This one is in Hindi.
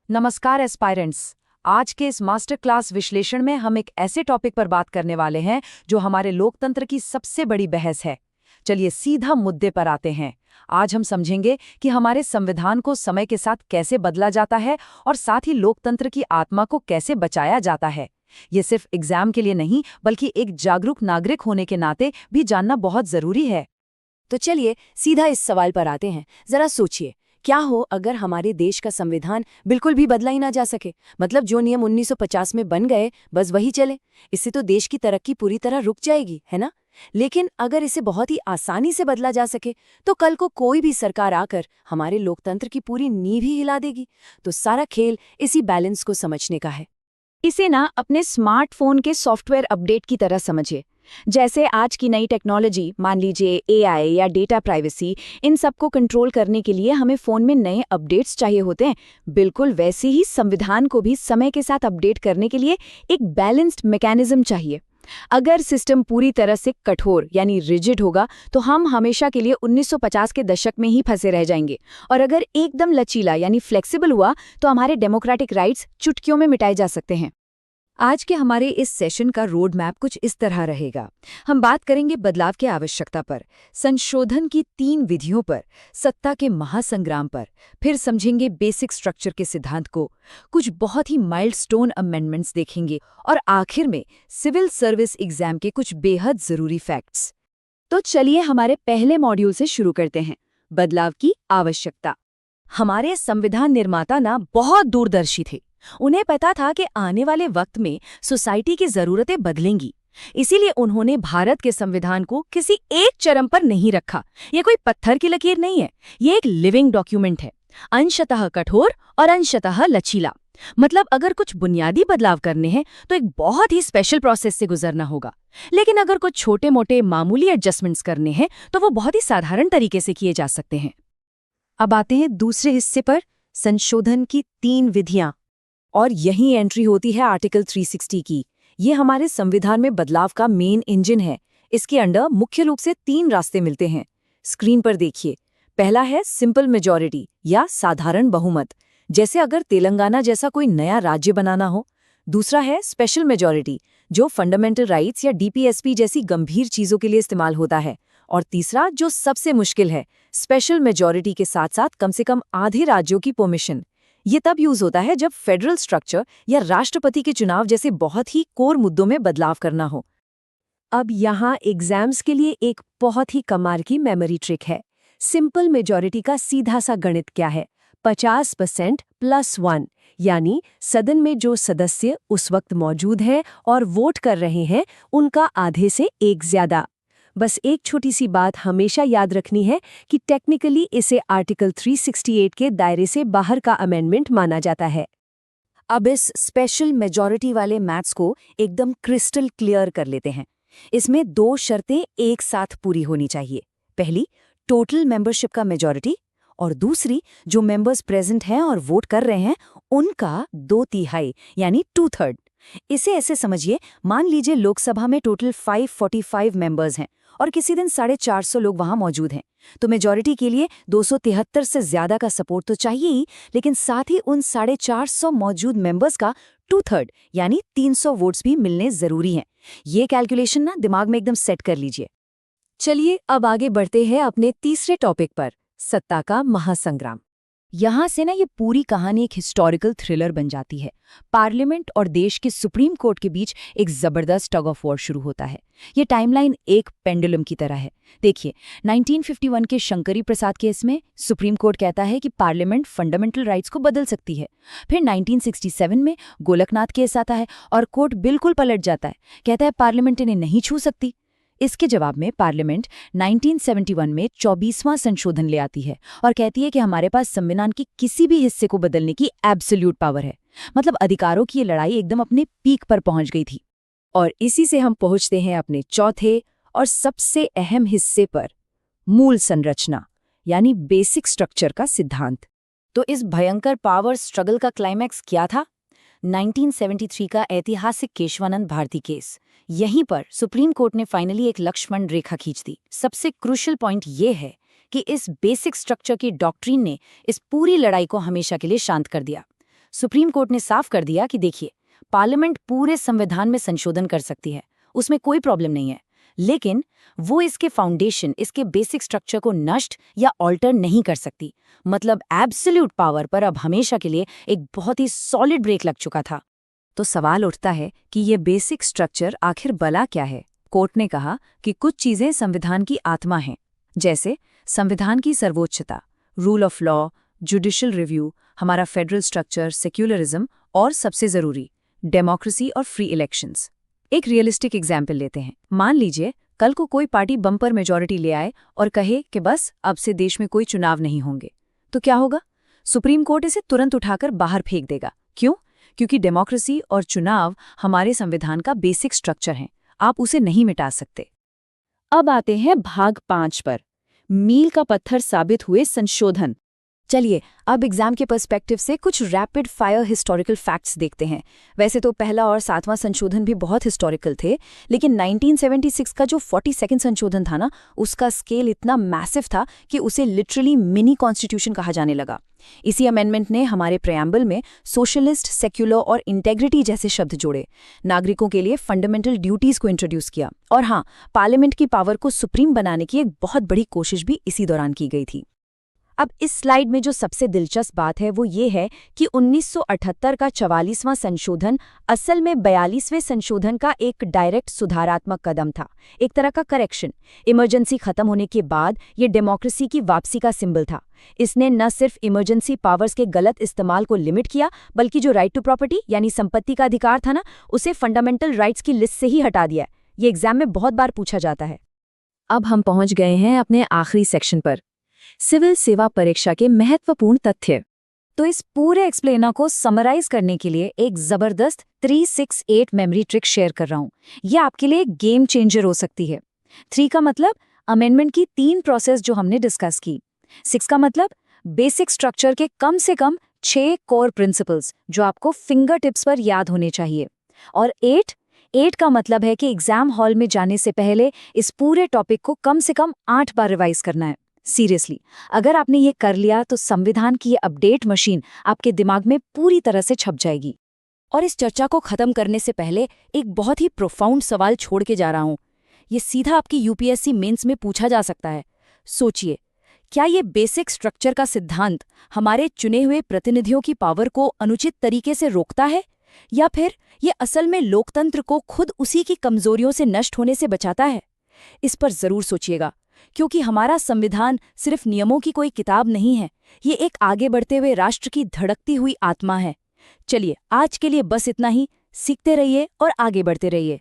नमस्कार एस्पायरेंट्स। आज के इस मास्टर क्लास विश्लेषण में हम एक ऐसे टॉपिक पर बात करने वाले हैं जो हमारे लोकतंत्र की सबसे बड़ी बहस है। चलिए सीधा मुद्दे पर आते हैं। आज हम समझेंगे कि हमारे संविधान को समय के साथ कैसे बदला जाता है और साथ ही लोकतंत्र की आत्मा को कैसे बचाया जाता है। ये सिर्फ एग्जाम के लिए नहीं बल्कि एक जागरूक नागरिक होने के नाते भी जानना बहुत जरूरी है। तो चलिए सीधा इस सवाल पर आते हैं। जरा सोचिए, क्या हो अगर हमारे देश का संविधान बिल्कुल भी बदला ही ना जा सके। मतलब जो नियम 1950 में बन गए बस वही चले। इससे तो देश की तरक्की पूरी तरह रुक जाएगी, है ना। लेकिन अगर इसे बहुत ही आसानी से बदला जा सके तो कल को कोई भी सरकार आकर हमारे लोकतंत्र की पूरी नींव ही हिला देगी। तो सारा खेल इसी बैलेंस को समझने का है। इसे ना अपने स्मार्टफोन के सॉफ्टवेयर अपडेट की तरह समझिए। जैसे आज की नई टेक्नोलॉजी, मान लीजिए एआई या डेटा प्राइवेसी, इन सबको कंट्रोल करने के लिए हमें फ़ोन में नए अपडेट्स चाहिए होते हैं। बिल्कुल वैसे ही संविधान को भी समय के साथ अपडेट करने के लिए एक बैलेंस्ड मैकेनिज्म चाहिए। अगर सिस्टम पूरी तरह से कठोर यानी रिजिड होगा तो हम हमेशा के लिए 1950 के दशक में ही फंसे रह जाएंगे, और अगर एकदम लचीला यानी फ्लेक्सिबल हुआ तो हमारे डेमोक्रेटिक राइट्स चुटकियों में मिटाए जा सकते हैं। आज के हमारे इस सेशन का रोड मैप कुछ इस तरह रहेगा। हम बात करेंगे बदलाव की आवश्यकता पर, संशोधन की 3 विधियों पर, सत्ता के महासंग्राम पर, फिर समझेंगे बेसिक स्ट्रक्चर के सिद्धांत को, कुछ बहुत ही माइलस्टोन अमेंडमेंट्स देखेंगे और आखिर में सिविल सर्विस एग्जाम के कुछ बेहद जरूरी फैक्ट्स। तो चलिए हमारे पहले मॉड्यूल से शुरू करते हैं, बदलाव की आवश्यकता। हमारे संविधान निर्माता ना बहुत दूरदर्शी थे। उन्हें पता था कि आने वाले वक्त में सोसाइटी की जरूरतें बदलेंगी। इसीलिए उन्होंने भारत के संविधान को किसी एक चरम पर नहीं रखा। ये कोई पत्थर की लकीर नहीं है, ये एक लिविंग डॉक्यूमेंट है, अंशतः कठोर और अंशतः लचीला। मतलब अगर कुछ बुनियादी बदलाव करने हैं तो एक बहुत ही स्पेशल प्रोसेस से गुजरना होगा, लेकिन अगर कुछ छोटे मोटे मामूली एडजस्टमेंट्स करने हैं तो वो बहुत ही साधारण तरीके से किए जा सकते हैं। अब आते हैं दूसरे हिस्से पर, संशोधन की 3 विधियां। और यही एंट्री होती है आर्टिकल 360 की। ये हमारे संविधान में बदलाव का मेन इंजन है। इसके अंडर मुख्य रूप से 3 रास्ते मिलते हैं। स्क्रीन पर देखिए। पहला है सिंपल मेजॉरिटी या साधारण बहुमत, जैसे अगर तेलंगाना जैसा कोई नया राज्य बनाना हो। दूसरा है स्पेशल मेजॉरिटी, जो फंडामेंटल राइट्स या डीपीएसपी जैसी गंभीर चीजों के लिए इस्तेमाल होता है। और तीसरा, जो सबसे मुश्किल है, स्पेशल मेजॉरिटी के साथ साथ कम से कम आधे राज्यों की परमिशन। ये तब यूज होता है जब फेडरल स्ट्रक्चर या राष्ट्रपति के चुनाव जैसे बहुत ही कोर मुद्दों में बदलाव करना हो। अब यहाँ एग्जाम्स के लिए एक बहुत ही कमाल की मेमोरी ट्रिक है। सिंपल मेजॉरिटी का सीधा सा गणित क्या है? 50% + 1, यानी सदन में जो सदस्य उस वक्त मौजूद हैं और वोट कर रहे हैं उनका आधे से एक ज्यादा। बस एक छोटी सी बात हमेशा याद रखनी है कि टेक्निकली इसे आर्टिकल 368 के दायरे से बाहर का अमेंडमेंट माना जाता है। अब इस स्पेशल मेजॉरिटी वाले मैथ्स को एकदम क्रिस्टल क्लियर कर लेते हैं। इसमें 2 शर्तें एक साथ पूरी होनी चाहिए। पहली, टोटल मेंबरशिप का मेजॉरिटी, और दूसरी, जो मेंबर्स प्रेजेंट हैं और वोट कर रहे हैं उनका 2/3 यानी 2/3। इसे ऐसे समझिए, मान लीजिए लोकसभा में टोटल 545 मेंबर्स हैं और किसी दिन 450 लोग वहां मौजूद हैं, तो मेजॉरिटी के लिए 273 से ज्यादा का सपोर्ट तो चाहिए ही, लेकिन साथ ही उन 450 मौजूद मेंबर्स का 2/3 यानी 300 वोट्स भी मिलने जरूरी हैं। ये कैलकुलेशन ना दिमाग में एकदम सेट कर लीजिए। चलिए अब आगे बढ़ते हैं अपने तीसरे टॉपिक पर, सत्ता का महासंग्राम। यहाँ से ना ये पूरी कहानी एक हिस्टोरिकल थ्रिलर बन जाती है। पार्लियामेंट और देश के सुप्रीम कोर्ट के बीच एक जबरदस्त टग ऑफ वॉर शुरू होता है। ये टाइमलाइन एक पेंडुलम की तरह है। देखिए, 1951 के शंकरी प्रसाद केस में सुप्रीम कोर्ट कहता है कि पार्लियामेंट फंडामेंटल राइट्स को बदल सकती है। फिर 1967 में गोलकनाथ केस आता है और कोर्ट बिल्कुल पलट जाता है, कहता है पार्लियामेंट इन्हें नहीं छू सकती। इसके जवाब में पार्लियामेंट 1971 में 24वां संशोधन ले आती है और कहती है कि हमारे पास संविधान की किसी भी हिस्से को बदलने की एब्सोल्यूट पावर है। मतलब अधिकारों की ये लड़ाई एकदम अपने पीक पर पहुंच गई थी। और इसी से हम पहुंचते हैं अपने चौथे और सबसे अहम हिस्से पर, मूल संरचना यानी बेसिक स्ट्रक्चर का सिद्धांत। तो इस भयंकर पावर स्ट्रगल का क्लाइमैक्स क्या था? 1973 का ऐतिहासिक केशवानंद भारती केस। यहीं पर सुप्रीम कोर्ट ने फाइनली एक लक्ष्मण रेखा खींच दी। सबसे क्रूशियल पॉइंट ये है कि इस बेसिक स्ट्रक्चर की डॉक्ट्रिन ने इस पूरी लड़ाई को हमेशा के लिए शांत कर दिया। सुप्रीम कोर्ट ने साफ कर दिया कि देखिए, पार्लियामेंट पूरे संविधान में संशोधन कर सकती है, उसमें कोई प्रॉब्लम नहीं है, लेकिन वो इसके फाउंडेशन, इसके बेसिक स्ट्रक्चर को नष्ट या ऑल्टर नहीं कर सकती। मतलब एब्सोल्यूट पावर पर अब हमेशा के लिए एक बहुत ही सॉलिड ब्रेक लग चुका था। तो सवाल उठता है कि ये बेसिक स्ट्रक्चर आखिर भला क्या है? कोर्ट ने कहा कि कुछ चीजें संविधान की आत्मा हैं, जैसे संविधान की सर्वोच्चता, rule of law, judicial review, हमारा फेडरल स्ट्रक्चर, सेक्युलरिज्म और सबसे जरूरी डेमोक्रेसी और फ्री इलेक्शंस। एक रियलिस्टिक एग्जाम्पल लेते हैं। मान लीजिए कल को कोई पार्टी बम्पर मेजॉरिटी ले आए और कहे कि बस अब से देश में कोई चुनाव नहीं होंगे, तो क्या होगा? सुप्रीम कोर्ट इसे तुरंत उठाकर बाहर फेंक देगा। क्यों? क्योंकि डेमोक्रेसी और चुनाव हमारे संविधान का बेसिक स्ट्रक्चर हैं, आप उसे नहीं मिटा सकते। अब आते हैं भाग 5 पर, मील का पत्थर साबित हुए संशोधन। चलिए अब एग्जाम के पर्सपेक्टिव से कुछ रैपिड फायर हिस्टोरिकल फैक्ट्स देखते हैं। वैसे तो पहला और 7वां संशोधन भी बहुत हिस्टोरिकल थे, लेकिन 1976 का जो 42nd संशोधन था ना, उसका स्केल इतना मैसिव था कि उसे लिटरली मिनी कॉन्स्टिट्यूशन कहा जाने लगा। इसी अमेंडमेंट ने हमारे प्रेएम्बल में सोशलिस्ट, सेक्युलर और इंटेग्रिटी जैसे शब्द जोड़े, नागरिकों के लिए फंडामेंटल ड्यूटीज को इंट्रोड्यूस किया, और हाँ, पार्लियामेंट की पावर को सुप्रीम बनाने की एक बहुत बड़ी कोशिश भी इसी दौरान की गई थी। अब इस स्लाइड में जो सबसे दिलचस्प बात है वो ये है कि 1978 का 44वां संशोधन असल में 42वें संशोधन का एक डायरेक्ट सुधारात्मक कदम था, एक तरह का करेक्शन। इमरजेंसी खत्म होने के बाद ये डेमोक्रेसी की वापसी का सिंबल था। इसने न सिर्फ इमरजेंसी पावर्स के गलत इस्तेमाल को लिमिट किया, बल्कि जो राइट टू प्रॉपर्टी यानी संपत्ति का अधिकार था ना, उसे फंडामेंटल राइट्स की लिस्ट से ही हटा दिया। ये एग्जाम में बहुत बार पूछा जाता है। अब हम पहुंच गए हैं अपने आखिरी सेक्शन पर, सिविल सेवा परीक्षा के महत्वपूर्ण तथ्य। तो इस पूरे एक्सप्लेनर को समराइज करने के लिए एक जबरदस्त 368 मेमोरी ट्रिक शेयर कर रहा हूं। यह आपके लिए एक गेम चेंजर हो सकती है। 3 का मतलब अमेंडमेंट की 3 प्रोसेस जो हमने डिस्कस की। 6 का मतलब बेसिक स्ट्रक्चर के कम से कम 6 कोर प्रिंसिपल्स जो आपको फिंगर टिप्स पर याद होने चाहिए। और 8 का मतलब है कि एग्जाम हॉल में जाने से पहले इस पूरे टॉपिक को कम से कम 8 बार रिवाइज करना है। सीरियसली, अगर आपने ये कर लिया तो संविधान की ये अपडेट मशीन आपके दिमाग में पूरी तरह से छप जाएगी। और इस चर्चा को खत्म करने से पहले एक बहुत ही प्रोफाउंड सवाल छोड़ के जा रहा हूं। ये सीधा आपकी यूपीएससी मेंस में पूछा जा सकता है। सोचिए, क्या ये बेसिक स्ट्रक्चर का सिद्धांत हमारे चुने हुए प्रतिनिधियों की पावर को अनुचित तरीके से रोकता है, या फिर ये असल में लोकतंत्र को खुद उसी की कमजोरियों से नष्ट होने से बचाता है? इस पर जरूर सोचिएगा, क्योंकि हमारा संविधान सिर्फ नियमों की कोई किताब नहीं है, ये एक आगे बढ़ते हुए राष्ट्र की धड़कती हुई आत्मा है। चलिए, आज के लिए बस इतना ही। सीखते रहिए और आगे बढ़ते रहिए।